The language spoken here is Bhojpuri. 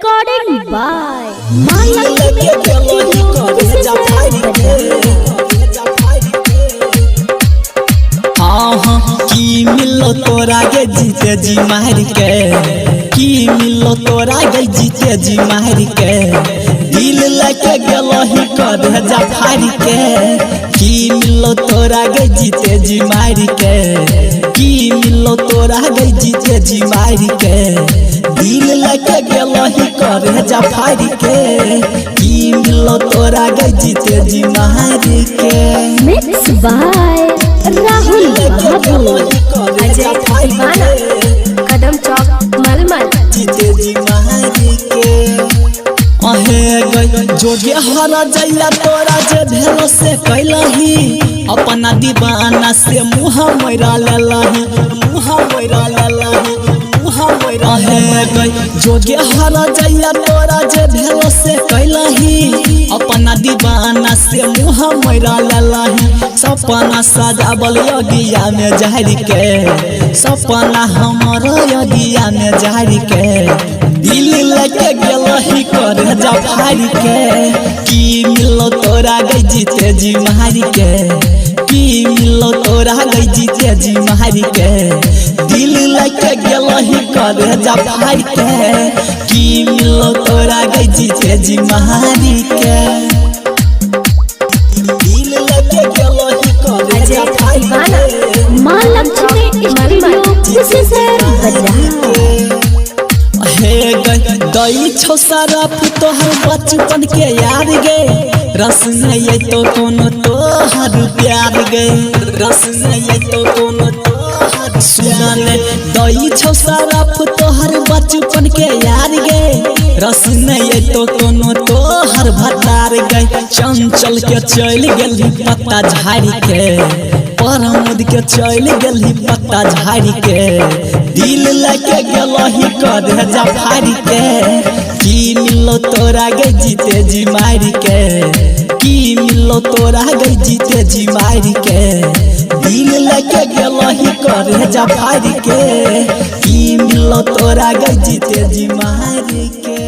Recording by की मिलो तोरा गे जीते जी मार के की मिलो तोरा गे जीते जी मार के दिल लेके गेलो ही कर जा फाड़ के की मिलो तोरा गे जीते जी मार के की मिलो तोरा गे जीते जी मार के दिल लेके गेलो ही कर जा फाड़ के की मिलो तोरा गे जीते जी मार के Mixed by राहुल बहादुर अजय दीवाना कदम चौक मलमल जीते जी मार के अहे गई जोगे हरा जैया तोरा जे भेलो से कैलही अपना दीवाना से मुँह मोरा लेलही मुँह मोरा लेलही मुँह मोरा अहे गई जोगे हरा जैया तोरा जे भेलो से कैलही अपना दीवाना से मुँह मोरा लेलही सपना सजावल यगिया में जारी के सपना हमारा यगिया में जारी के दिल लेके गेलो ही कर जा फाड़ के की मिलो तोरा गई जीते जी मार के की मिलो तोरा गई जीते जी मार के दिल लेके गेलो ही कर जा फाड़ के की मिलो तोरा गई जीते जी मार के दिल लेके गेलो ही कर जा फाड़ के मां लक्ष्मी स्टूडियो किसर बजा दई छो सारा तोहर बचपन के यार गे रस नहीं तो कोनो तोहर प्यार गे रस नहीं तो कोनो तोहर सुनल दई छो सारा तोहर बचपन के यार गे रस नहीं तो कोनो तोहर भतार गे चंचल के चल गेली पत्ता झाड़ी के परमद के चल गेली पत्ता झाड़ी के दिल लेके गेलो ही कर जा फाड़ के की मिलो तोरा गे जीते जी मार के की मिलो तोरा गे जीते जी मार के दिल लेके गेलो ही कर जा फाड़ के की मिलो तोरा गे जीते जी मार के।